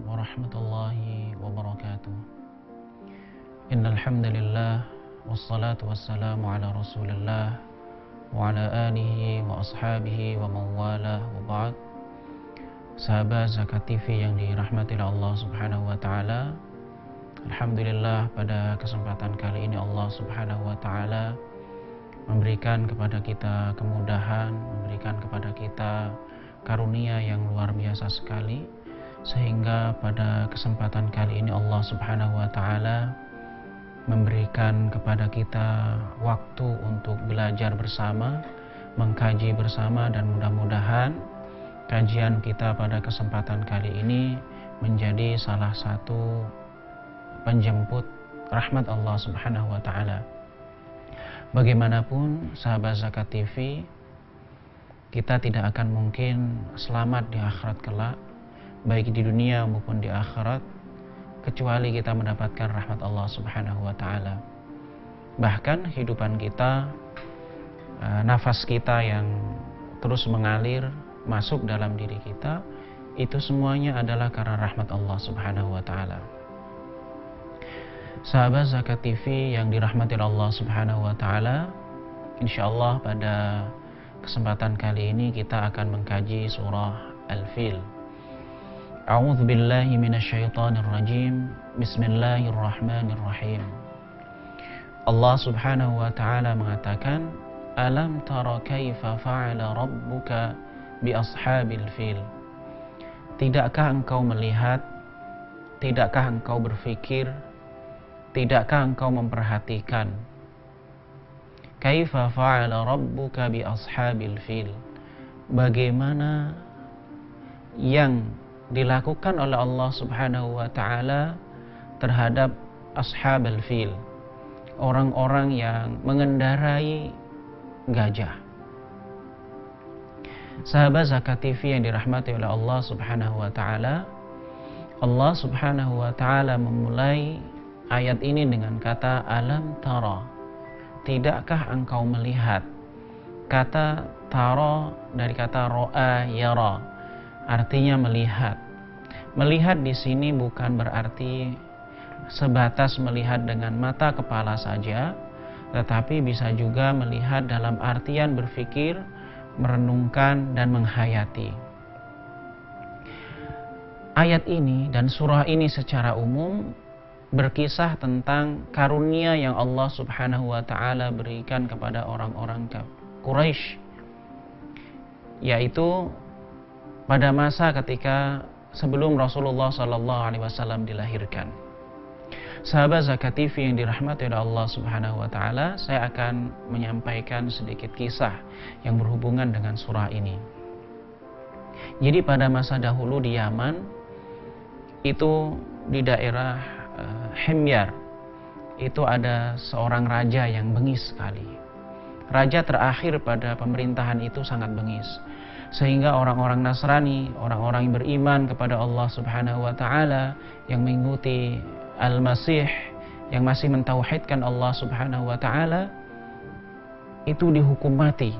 warahmatullahi wabarakatuh. Innal hamdalillah wassalatu wassalamu ala Rasulillah wa ala alihi wa ashabihi wa mawalah wa ba'd. Sahabat Zakat TV yang dirahmati Allah Subhanahu wa taala, alhamdulillah pada kesempatan kali ini Allah Subhanahu wa taala memberikan kepada kita kemudahan, memberikan kepada kita karunia yang luar biasa sekali, sehingga pada kesempatan kali ini Allah Subhanahu wa taala memberikan kepada kita waktu untuk belajar bersama, mengkaji bersama, dan mudah-mudahan kajian kita pada kesempatan kali ini menjadi salah satu penjemput rahmat Allah Subhanahu wa taala. Bagaimanapun sahabat Zakat TV, kita tidak akan mungkin selamat di akhirat kelak, baik di dunia maupun di akhirat, kecuali kita mendapatkan rahmat Allah Subhanahu wa taala. Bahkan kehidupan kita, nafas kita yang terus mengalir masuk dalam diri kita, itu semuanya adalah karena rahmat Allah Subhanahu wa taala. Sahabat Zakat TV yang dirahmati Allah Subhanahu wa taala, insyaallah pada kesempatan kali ini kita akan mengkaji surah Al-Fil. A'udzu billahi minasyaitonir rajim. Bismillahirrahmanirrahim. Allah Subhanahu wa taala mengatakan, "Alam tara kaifa fa'ala rabbuka bi ashabil fil?" Tidakkah engkau melihat, tidakkah engkau berpikir, tidakkah engkau memperhatikan kaifa fa'ala rabbuka bi ashabil fil, bagaimana yang dilakukan oleh Allah Subhanahu wa taala terhadap ashabul fil, orang-orang yang mengendarai gajah. Sahabat Zakat TV yang dirahmati oleh Allah Subhanahu wa taala, Allah Subhanahu wa taala memulai ayat ini dengan kata alam tara. Tidakkah engkau melihat? Kata tara dari kata ro'a yara, artinya melihat. Melihat di sini bukan berarti sebatas melihat dengan mata kepala saja, tetapi bisa juga melihat dalam artian berpikir, merenungkan, dan menghayati. Ayat ini dan surah ini secara umum berkisah tentang karunia yang Allah Subhanahu wa taala berikan kepada orang-orang Quraisy, yaitu pada masa ketika sebelum Rasulullah sallallahu alaihi wasallam dilahirkan. Sahabat Zakat TV yang dirahmati oleh Allah Subhanahu wa taala, saya akan menyampaikan sedikit kisah yang berhubungan dengan surah ini. Jadi pada masa dahulu di Yaman, itu di daerah Himyar, itu ada seorang raja yang bengis sekali. Raja terakhir pada pemerintahan itu sangat bengis, sehingga orang-orang Nasrani, orang-orang yang beriman kepada Allah Subhanahu wa taala, yang mengikuti Al-Masih, yang masih mentauhidkan Allah Subhanahu wa taala, itu dihukum mati,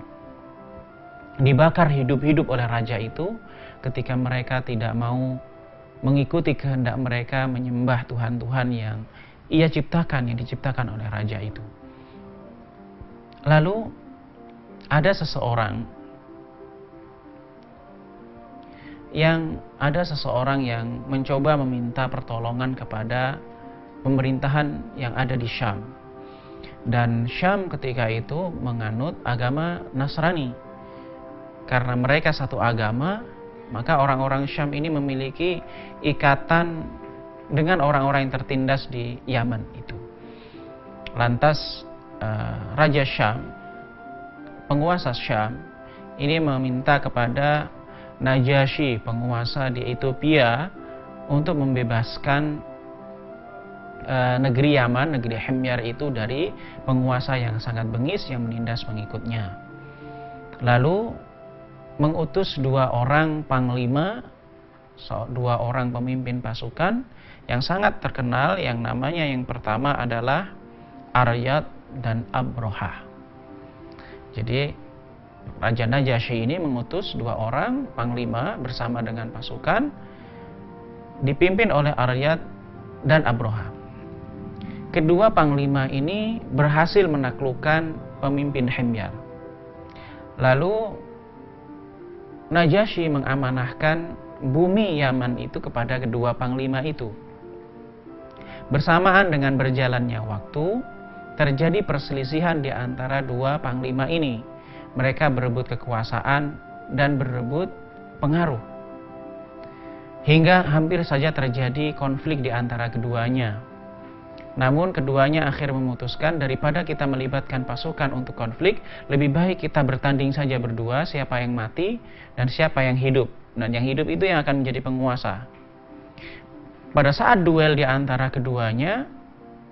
dibakar hidup-hidup oleh raja itu ketika mereka tidak mau mengikuti kehendak mereka menyembah Tuhan-Tuhan yang ia ciptakan, yang diciptakan oleh raja itu. Lalu ada seseorang yang mencoba meminta pertolongan kepada pemerintahan yang ada di Syam. Dan Syam ketika itu menganut agama Nasrani. Karena mereka satu agama, maka orang-orang Syam ini memiliki ikatan dengan orang-orang yang tertindas di Yaman itu. Lantas Raja Syam, penguasa Syam, ini meminta kepada Najasyi, penguasa di Ethiopia, untuk membebaskan negeri Yaman, negeri Himyar itu dari penguasa yang sangat bengis yang menindas pengikutnya. Lalu mengutus dua orang panglima, dua orang pemimpin pasukan yang sangat terkenal, yang namanya yang pertama adalah Aryad dan Abroha. Jadi Raja Najasyi ini mengutus dua orang panglima bersama dengan pasukan dipimpin oleh Aryad dan Abroha. Kedua panglima ini berhasil menaklukkan pemimpin Himyar. Lalu Najasyi mengamanahkan bumi Yaman itu kepada kedua panglima itu. Bersamaan dengan berjalannya waktu, terjadi perselisihan di antara dua panglima ini. Mereka berebut kekuasaan dan berebut pengaruh. Hingga hampir saja terjadi konflik di antara keduanya. Namun keduanya akhirnya memutuskan daripada kita melibatkan pasukan untuk konflik, lebih baik kita bertanding saja berdua, siapa yang mati dan siapa yang hidup. Dan yang hidup itu yang akan menjadi penguasa. Pada saat duel di antara keduanya,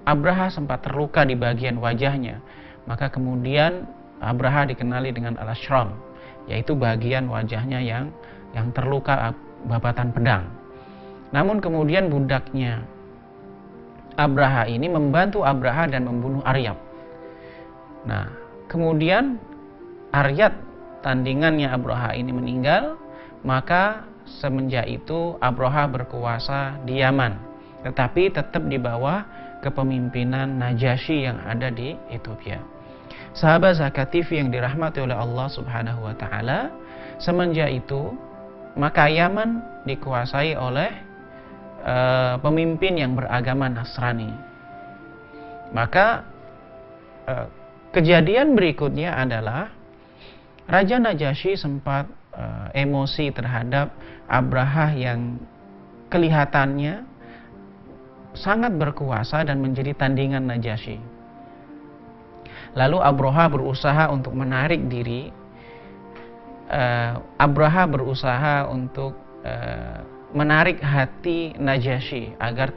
Abraha sempat terluka di bagian wajahnya. Maka kemudian Abraha dikenali dengan Al-Ashram, yaitu bagian wajahnya yang terluka babatan pedang. Namun kemudian budaknya Abraha ini membantu Abraha dan membunuh Aryad. Nah, kemudian Aryad, tandingannya Abraha ini meninggal, maka semenjak itu Abraha berkuasa di Yaman, tetapi tetap di bawah kepemimpinan Najasyi yang ada di Ethiopia. Sahabat Zakat TV yang dirahmati oleh Allah Subhanahu wa taala, semenjak itu maka Yaman dikuasai oleh pemimpin yang beragama Nasrani. Maka kejadian berikutnya adalah Raja Najasyi sempat emosi terhadap Abraha yang kelihatannya sangat berkuasa dan menjadi tandingan Najasyi. Lalu Abraha berusaha untuk menarik diri. Abraha berusaha untuk menarik hati Najasyi agar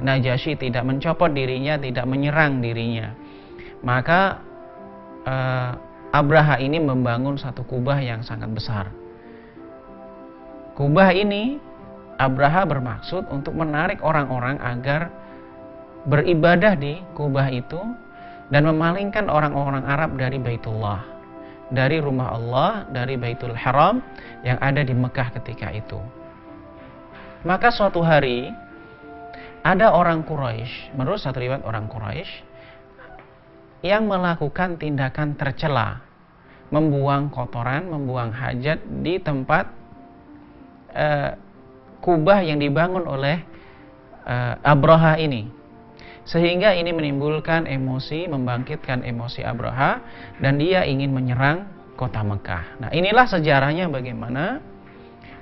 Najasyi tidak mencopot dirinya, tidak menyerang dirinya. Maka Abraha ini membangun satu kubah yang sangat besar. Kubah ini Abraha bermaksud untuk menarik orang-orang agar beribadah di kubah itu dan memalingkan orang-orang Arab dari Baitullah, dari rumah Allah, dari Baitul Haram yang ada di Mekah ketika itu. Maka suatu hari ada orang Quraisy, menurut satu riwayat orang Quraisy, yang melakukan tindakan tercela, membuang kotoran, membuang hajat di tempat kubah yang dibangun oleh Abraha ini. Sehingga ini menimbulkan emosi, membangkitkan emosi Abraha, dan dia ingin menyerang kota Mekah. Nah, inilah sejarahnya bagaimana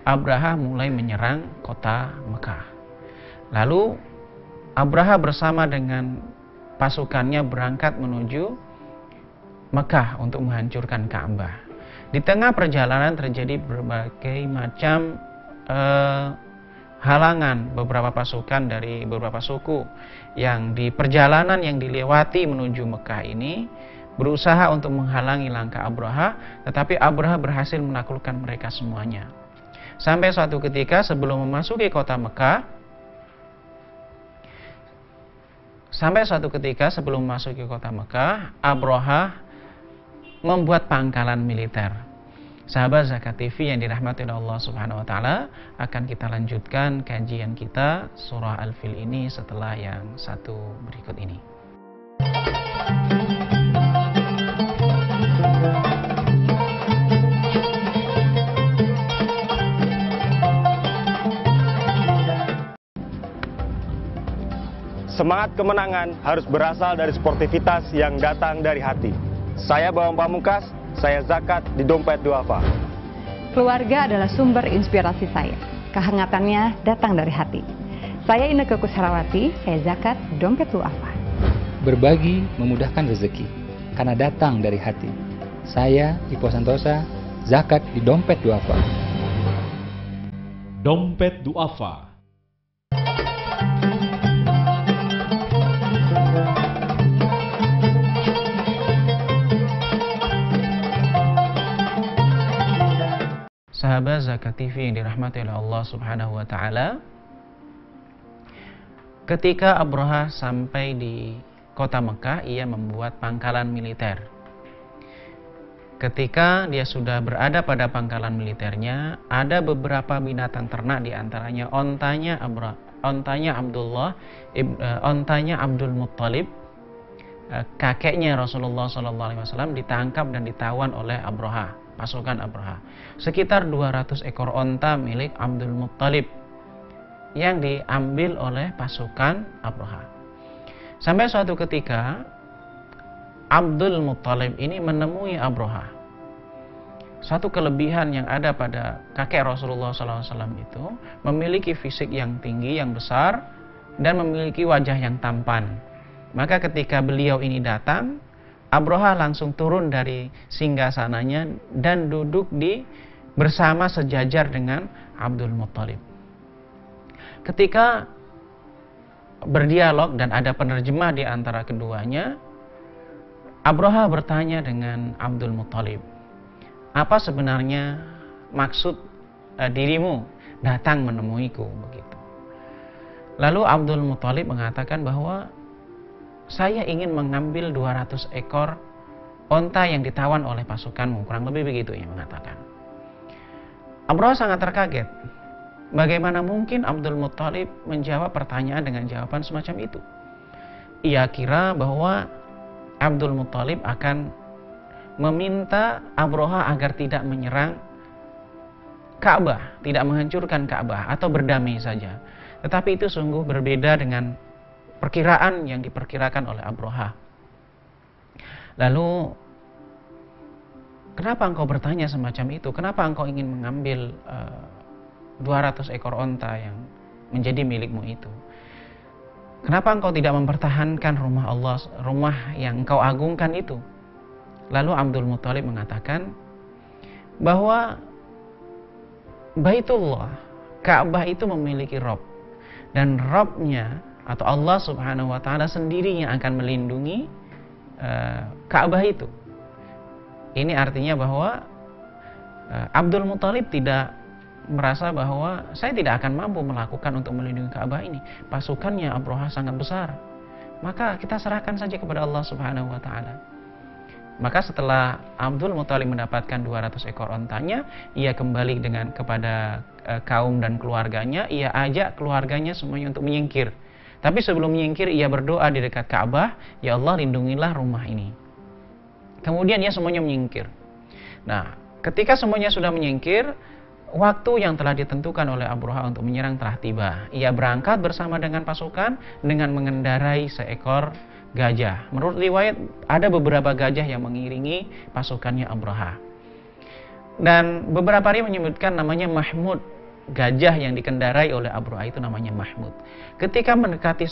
Abraha mulai menyerang kota Mekah. Lalu Abraha bersama dengan pasukannya berangkat menuju Mekah untuk menghancurkan Ka'bah. Di tengah perjalanan terjadi berbagai macam halangan. Beberapa pasukan dari beberapa suku yang di perjalanan yang dilewati menuju Mekah ini berusaha untuk menghalangi langkah Abraha, tetapi Abraha berhasil menaklukkan mereka semuanya. Sampai suatu ketika sebelum memasuki kota Mekah, Abraha membuat pangkalan militer. Sahabat Zakat TV yang dirahmati oleh Allah Subhanahu wa taala, akan kita lanjutkan kajian kita surah Al-Fil ini setelah yang satu berikut ini. Semangat kemenangan harus berasal dari sportivitas yang datang dari hati. Saya Bambang Pamungkas, saya zakat di Dompet Duafa. Keluarga adalah sumber inspirasi saya. Kehangatannya datang dari hati. Saya Inneke Kusharawati, saya zakat di Dompet Duafa. Berbagi memudahkan rezeki, karena datang dari hati. Saya Ipo Santosa, zakat di Dompet Duafa. Dompet Duafa. Sahabat Zakat TV yang dirahmati oleh Allah Subhanahu wa taala, ketika Abraha sampai di kota Mekah, ia membuat pangkalan militer. ketika dia sudah berada pada pangkalan militernya, ada beberapa binatang ternak, di antaranya ontanya Abdul Muttalib, kakeknya Rasulullah SAW, ditangkap dan ditawan oleh Abraha, pasukan Abraha. Sekitar 200 ekor onta milik Abdul Muttalib yang diambil oleh pasukan Abraha. Sampai suatu ketika Abdul Muttalib ini menemui Abraha. Satu kelebihan yang ada pada kakek Rasulullah SAW itu memiliki fisik yang tinggi, yang besar, dan memiliki wajah yang tampan. Maka ketika beliau ini datang, Abraha langsung turun dari singgasananya dan duduk bersama sejajar dengan Abdul Muttalib. Ketika berdialog dan ada penerjemah di antara keduanya, Abraha bertanya dengan Abdul Muttalib, apa sebenarnya maksud dirimu datang menemuiku begitu. Lalu Abdul Muttalib mengatakan bahwa saya ingin mengambil 200 ekor onta yang ditawan oleh pasukanmu, kurang lebih begitu ia mengatakan. Abraha sangat terkaget. Bagaimana mungkin Abdul Muttalib menjawab pertanyaan dengan jawaban semacam itu? Ia kira bahwa Abdul Muttalib akan meminta Abraha agar tidak menyerang Ka'bah, tidak menghancurkan Ka'bah, atau berdamai saja. Tetapi itu sungguh berbeda dengan perkiraan yang diperkirakan oleh Abraha. Lalu, kenapa engkau bertanya semacam itu? Kenapa engkau ingin mengambil 200 ekor onta yang menjadi milikmu itu? Kenapa engkau tidak mempertahankan rumah Allah, rumah yang engkau agungkan itu? Lalu Abdul Muttalib mengatakan bahwa Baitullah, Ka'bah itu memiliki Rabb, dan Rabb-nya atau Allah Subhanahu wa Ta'ala sendiri yang akan melindungi Ka'bah itu. Ini artinya bahwa Abdul Muttalib tidak merasa bahwa saya tidak akan mampu melakukan untuk melindungi Ka'bah ini. Pasukannya Abraha sangat besar. Maka kita serahkan saja kepada Allah Subhanahu wa Ta'ala. Maka setelah Abdul Muttalib mendapatkan 200 ekor ontanya, ia kembali kepada kaum dan keluarganya. Ia ajak keluarganya semuanya untuk menyingkir. Tapi sebelum menyingkir, ia berdoa di dekat Ka'bah, ya Allah, lindungilah rumah ini. Kemudian ia semuanya menyingkir. Nah, ketika semuanya sudah menyingkir, waktu yang telah ditentukan oleh Abraha untuk menyerang telah tiba. Ia berangkat bersama dengan pasukan dengan mengendarai seekor gajah. Menurut riwayat, ada beberapa gajah yang mengiringi pasukannya Abraha. Dan beberapa riwayat menyebutkan namanya Mahmud. Gajah yang dikendarai oleh Abraha itu namanya Mahmud. Ketika mendekati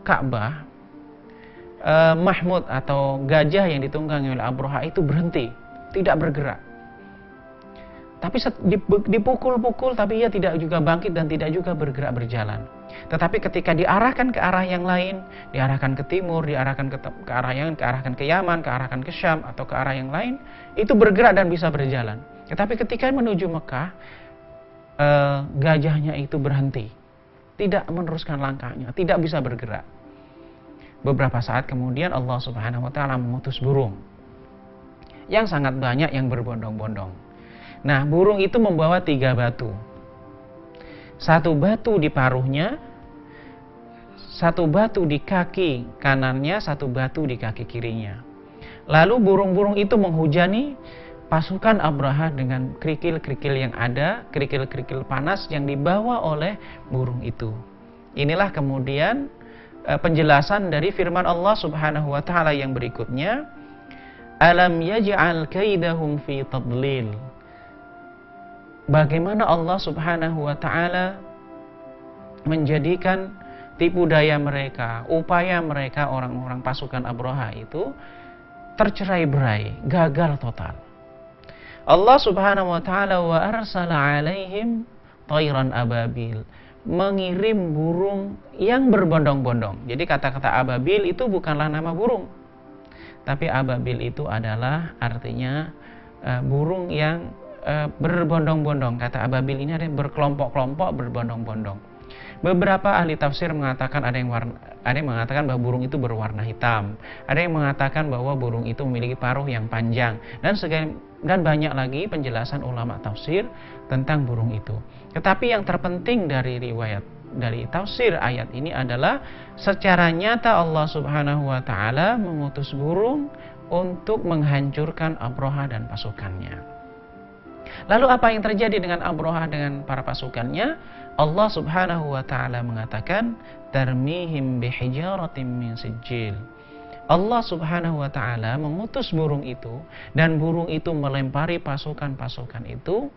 Ka'bah, Mahmud atau gajah yang ditunggangi oleh Abraha itu berhenti, tidak bergerak. Tapi dipukul-pukul, tapi ia tidak juga bangkit dan tidak juga bergerak berjalan. Tetapi ketika diarahkan ke arah yang lain, diarahkan ke timur, diarahkan ke arah yang diarahkan ke Yaman, diarahkan ke Syam atau ke arah yang lain, itu bergerak dan bisa berjalan. Tetapi ketika menuju Mekah, gajahnya itu berhenti, tidak meneruskan langkahnya, tidak bisa bergerak. Beberapa saat kemudian Allah Subhanahu wa Ta'ala mengutus burung yang sangat banyak yang berbondong-bondong. Nah, burung itu membawa 3 batu. 1 batu di paruhnya, 1 batu di kaki kanannya, 1 batu di kaki kirinya. Lalu burung-burung itu menghujani pasukan Abraha dengan kerikil-kerikil yang ada, kerikil-kerikil panas yang dibawa oleh burung itu. Inilah kemudian penjelasan dari firman Allah Subhanahu wa Ta'ala yang berikutnya, alam yaj'al kaidahum fi tadlil. Bagaimana Allah Subhanahu wa Ta'ala menjadikan tipu daya mereka, upaya mereka orang-orang pasukan Abraha itu tercerai-berai, gagal total. Allah Subhanahu wa Ta'ala wa arsala alaihim tayran ababil, mengirim burung yang berbondong-bondong. Jadi kata-kata ababil itu bukanlah nama burung, tapi ababil itu adalah artinya burung yang berbondong-bondong. Kata ababil ini ada berkelompok-kelompok, berbondong-bondong. Beberapa ahli tafsir mengatakan ada yang mengatakan bahwa burung itu berwarna hitam, ada yang mengatakan bahwa burung itu memiliki paruh yang panjang, dan banyak lagi penjelasan ulama tafsir tentang burung itu. Tetapi yang terpenting dari tafsir ayat ini adalah secara nyata Allah Subhanahu wa taala mengutus burung untuk menghancurkan Abraha dan pasukannya. Lalu apa yang terjadi dengan Abraha dengan para pasukannya? Allah Subhanahu wa taala mengatakan tarmihim bihijaratin min sijil. Allah Subhanahu wa taala mengutus burung itu, dan burung itu melempari pasukan-pasukan itu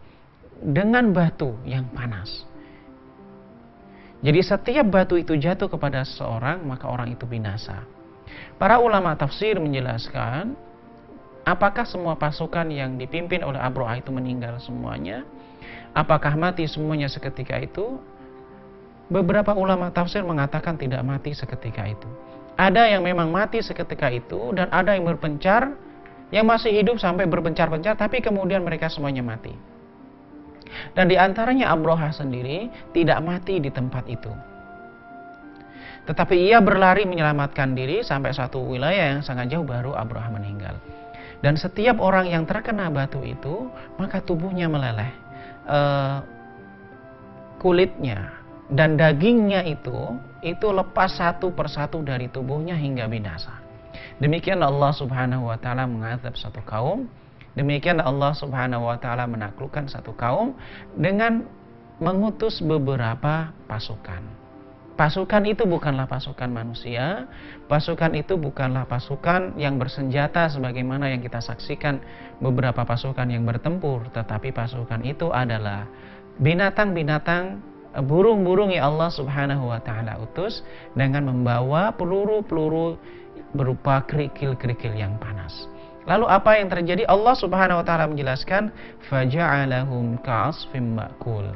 dengan batu yang panas. Jadi setiap batu itu jatuh kepada seseorang, maka orang itu binasa. Para ulama tafsir menjelaskan, apakah semua pasukan yang dipimpin oleh Abraha itu meninggal semuanya? Apakah mati semuanya seketika itu? Beberapa ulama tafsir mengatakan tidak mati seketika itu. Ada yang memang mati seketika itu, dan ada yang berpencar, yang masih hidup sampai berpencar-pencar, tapi kemudian mereka semuanya mati. Dan diantaranya Abraha sendiri tidak mati di tempat itu. Tetapi ia berlari menyelamatkan diri sampai satu wilayah yang sangat jauh, baru Abraha meninggal. Dan setiap orang yang terkena batu itu, maka tubuhnya meleleh. Kulitnya dan dagingnya itu lepas satu persatu dari tubuhnya hingga binasa. Demikian Allah Subhanahu wa taala mengazab satu kaum. Demikian Allah Subhanahu wa taala menaklukkan satu kaum dengan mengutus beberapa pasukan. Pasukan itu bukanlah pasukan manusia, pasukan itu bukanlah pasukan yang bersenjata sebagaimana yang kita saksikan beberapa pasukan yang bertempur, tetapi pasukan itu adalah binatang-binatang, burung-burung yang Allah Subhanahu wa taala utus dengan membawa peluru-peluru berupa kerikil-kerikil yang panas. Lalu apa yang terjadi? Allah Subhanahu wa taala menjelaskan faja'alahum ka'asfim ma'kul.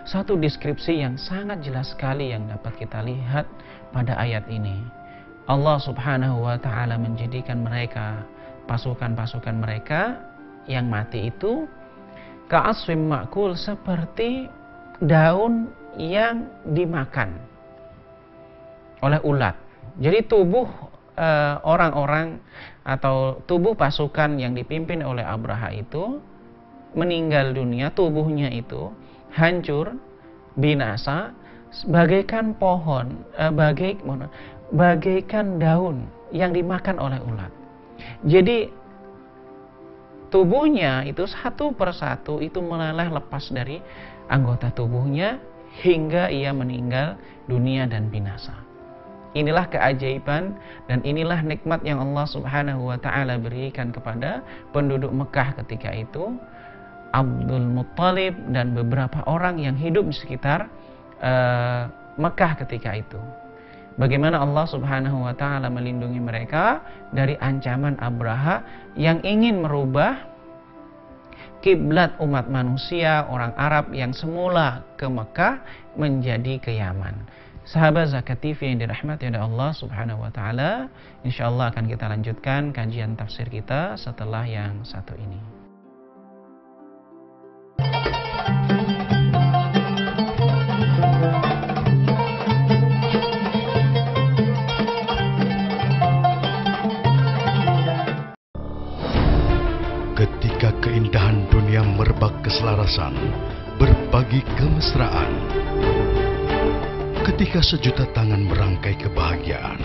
Satu deskripsi yang sangat jelas sekali yang dapat kita lihat pada ayat ini. Allah Subhanahu wa taala menjadikan mereka, pasukan-pasukan mereka yang mati itu ka'asfim ma'kul, seperti daun yang dimakan oleh ulat. Jadi tubuh orang-orang atau tubuh pasukan yang dipimpin oleh Abraha itu meninggal dunia, tubuhnya itu hancur, binasa, bagaikan pohon, bagaikan daun yang dimakan oleh ulat. Jadi tubuhnya itu satu persatu itu meleleh lepas dari anggota tubuhnya hingga ia meninggal dunia dan binasa. Inilah keajaiban dan inilah nikmat yang Allah Subhanahu wa taala berikan kepada penduduk Mekah ketika itu. Abdul Muttalib dan beberapa orang yang hidup di sekitar Mekah ketika itu. Bagaimana Allah Subhanahu wa taala melindungi mereka dari ancaman Abraha yang ingin merubah kiblat umat manusia, orang Arab yang semula ke Mekah menjadi ke Yaman. Sahabat Zakat TV yang dirahmati oleh Allah Subhanahu wa taala, insyaallah akan kita lanjutkan kajian tafsir kita setelah yang satu ini. Ketika keindahan dunia merebak keselarasan, berbagi kemesraan. Ketika sejuta tangan merangkai kebahagiaan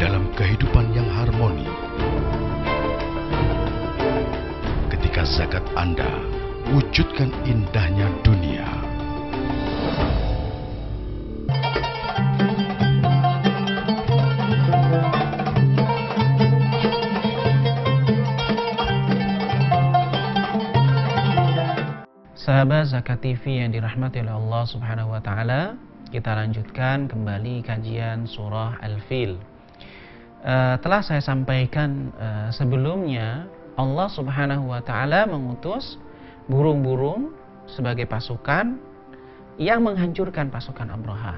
dalam kehidupan yang harmoni. Ketika zakat Anda wujudkan indahnya dunia. Sahabat Zakat TV yang dirahmati oleh Allah Subhanahu wa taala, kita lanjutkan kembali kajian surah Al-Fil. Telah saya sampaikan sebelumnya, Allah Subhanahu wa taala mengutus burung-burung sebagai pasukan yang menghancurkan pasukan Abraha.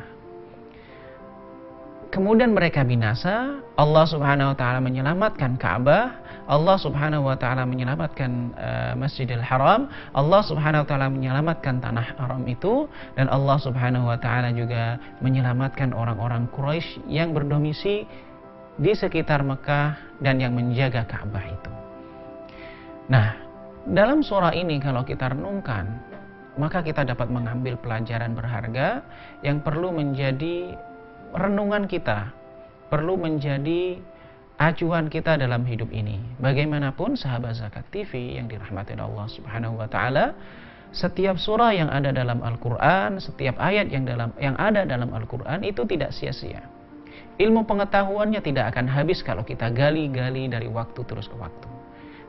kemudian mereka binasa, Allah Subhanahu wa taala menyelamatkan Ka'bah, Allah Subhanahu wa taala menyelamatkan Masjidil Haram, Allah Subhanahu wa taala menyelamatkan tanah haram itu, dan Allah Subhanahu wa taala juga menyelamatkan orang-orang Quraisy yang berdomisili di sekitar Mekah dan yang menjaga Ka'bah itu. Nah, dalam surah ini kalau kita renungkan, maka kita dapat mengambil pelajaran berharga yang perlu menjadi renungan kita, perlu menjadi acuan kita dalam hidup ini. Bagaimanapun sahabat Zakat TV yang dirahmati Allah Subhanahu wa taala, setiap surah yang ada dalam Al-Qur'an, setiap ayat yang ada dalam Al-Qur'an itu tidak sia-sia. Ilmu pengetahuannya tidak akan habis kalau kita gali-gali dari waktu terus ke waktu.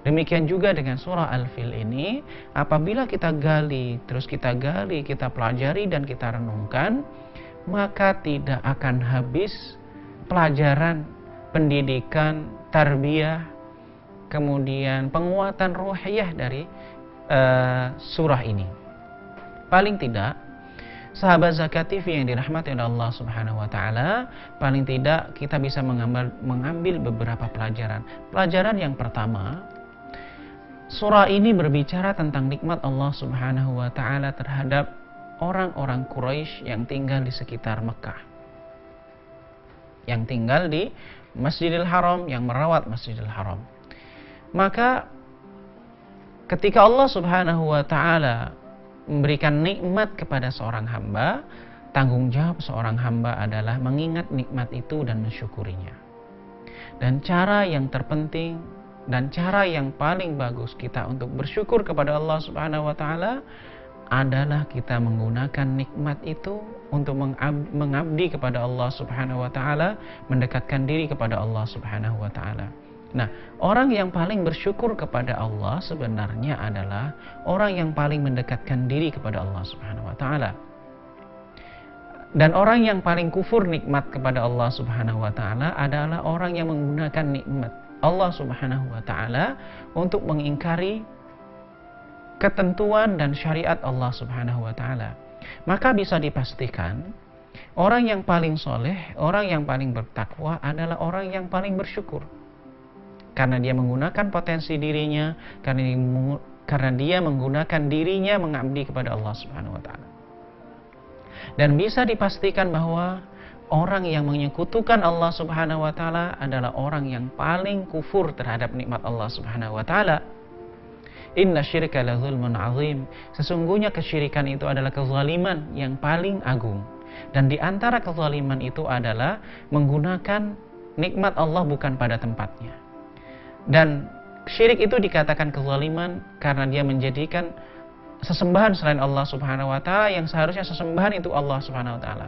Demikian juga dengan surah Al-Fil ini, apabila kita gali, terus kita gali, kita pelajari dan kita renungkan, maka tidak akan habis pelajaran, pendidikan, tarbiyah, kemudian penguatan ruhiyah dari surah ini. Paling tidak, sahabat Zakat TV yang dirahmati oleh Allah Subhanahu wa taala, paling tidak kita bisa mengambil beberapa pelajaran. Pelajaran yang pertama, surah ini berbicara tentang nikmat Allah Subhanahu wa taala terhadap orang-orang Quraisy yang tinggal di sekitar Mekah, yang tinggal di Masjidil Haram, yang merawat Masjidil Haram. Maka ketika Allah Subhanahu wa taala memberikan nikmat kepada seorang hamba, tanggung jawab seorang hamba adalah mengingat nikmat itu dan mensyukurinya. Dan cara yang terpenting dan cara yang paling bagus kita untuk bersyukur kepada Allah Subhanahu wa taala adalah kita menggunakan nikmat itu untuk mengabdi kepada Allah Subhanahu wa taala, mendekatkan diri kepada Allah Subhanahu wa taala. Nah, orang yang paling bersyukur kepada Allah sebenarnya adalah orang yang paling mendekatkan diri kepada Allah Subhanahu wa taala. Dan orang yang paling kufur nikmat kepada Allah Subhanahu wa taala adalah orang yang menggunakan nikmat Allah Subhanahu wa taala untuk mengingkari ketentuan dan syariat Allah Subhanahu wa taala. Maka bisa dipastikan orang yang paling soleh, orang yang paling bertakwa adalah orang yang paling bersyukur. Karena dia menggunakan potensi dirinya, karena dia menggunakan dirinya mengabdi kepada Allah Subhanahu wa taala. Dan bisa dipastikan bahwa orang yang menyekutukan Allah Subhanahu wa taala adalah orang yang paling kufur terhadap nikmat Allah Subhanahu wa taala. Inna syirka la zulmun azim. Sesungguhnya kesyirikan itu adalah kezaliman yang paling agung. Dan di antara kezaliman itu adalah menggunakan nikmat Allah bukan pada tempatnya. Dan syirik itu dikatakan kezaliman karena dia menjadikan sesembahan selain Allah Subhanahu wa taala yang seharusnya sesembahan itu Allah Subhanahu wa taala.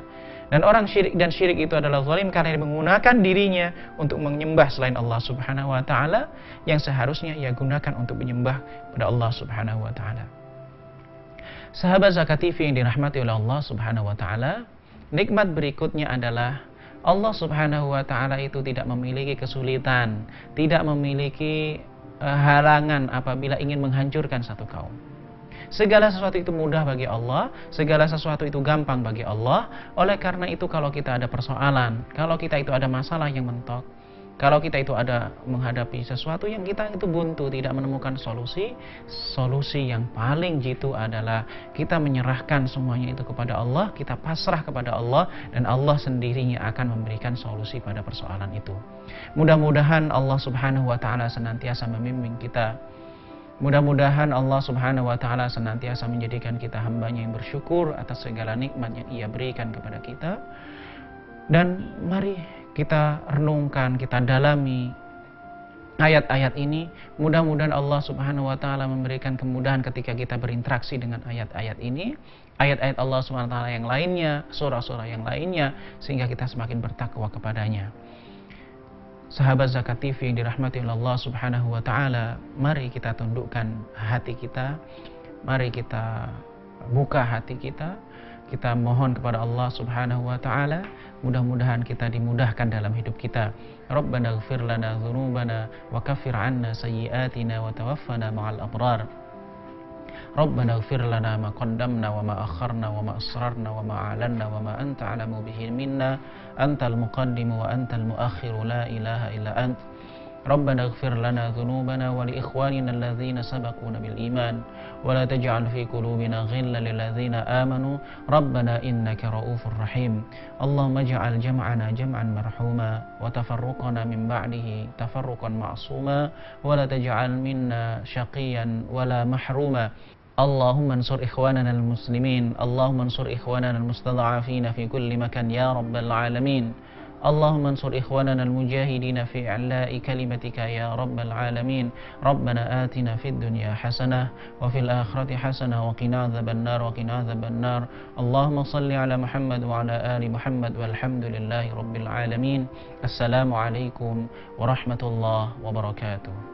Dan orang syirik itu adalah zalim karena dia menggunakan dirinya untuk menyembah selain Allah Subhanahu wa taala yang seharusnya ia gunakan untuk menyembah pada Allah Subhanahu wa taala. Sahabat Zakat TV yang dirahmati oleh Allah Subhanahu wa taala, nikmat berikutnya adalah Allah Subhanahu wa taala itu tidak memiliki kesulitan, tidak memiliki halangan apabila ingin menghancurkan satu kaum. Segala sesuatu itu mudah bagi Allah, segala sesuatu itu gampang bagi Allah. Oleh karena itu kalau kita ada persoalan, kalau kita itu ada masalah yang mentok, kalau kita itu ada menghadapi sesuatu yang kita itu buntu, tidak menemukan solusi, solusi yang paling jitu adalah kita menyerahkan semuanya itu kepada Allah, kita pasrah kepada Allah, dan Allah sendirinya akan memberikan solusi pada persoalan itu. Mudah-mudahan Allah Subhanahu wa taala senantiasa membimbing kita. Mudah-mudahan Allah Subhanahu wa taala senantiasa menjadikan kita hambanya yang bersyukur atas segala nikmat yang Ia berikan kepada kita. Dan mari kita renungkan, kita dalami ayat-ayat ini. Mudah-mudahan Allah Subhanahu wa taala memberikan kemudahan ketika kita berinteraksi dengan ayat-ayat ini, ayat-ayat Allah Subhanahu wa taala yang lainnya, surah-surah yang lainnya, sehingga kita semakin bertakwa kepadanya. Sahabat Zakat TV yang dirahmati oleh Allah Subhanahu wa taala, mari kita tundukkan hati kita, mari kita buka hati kita, kita mohon kepada Allah Subhanahu wa taala, mudah-mudahan kita dimudahkan dalam hidup kita. Rabbana ighfir lana dzunubana wa kaffir 'anna sayyi'atina wa tawaffana ma'al abrar. Rabbana ighfir lana ma qaddamna wa ma akharna wa ma asrarna wa ma a'lanna wa ma anta a'lamu bihi minna antal muqaddimu wa antal muakhiru la ilaha illa ant. Rabbana ighfir lana dhunubana wa li ikhwanina alladhina sabaquna bil iman wa la taj'al fi qulubina ghillan lil ladzina amanu Rabbana innaka ra'ufur rahim. Allahumma ij'al jam'ana jam'an marhuma wa tafarruqana min ba'dihi tafarruqan ma'suma wa la taj'al minna shaqiyan wa la mahruma. Allahumma ansur ikhwanana al-muslimin, Allahumma ansur ikhwanana al-mustad'afina fi kulli makan ya rabbal alamin. Allahumma ansur ikhwanana al-mujahidina fi i'la'i kalimatika ya rabbal alamin. Rabbana atina fid dunya hasanah wa fil akhirati hasanah wa qina adzabannar wa qina adzabannar. Allahumma salli ala Muhammad wa ala ali Muhammad walhamdulillahi rabbil alamin. Assalamu alaikum warahmatullahi wabarakatuh.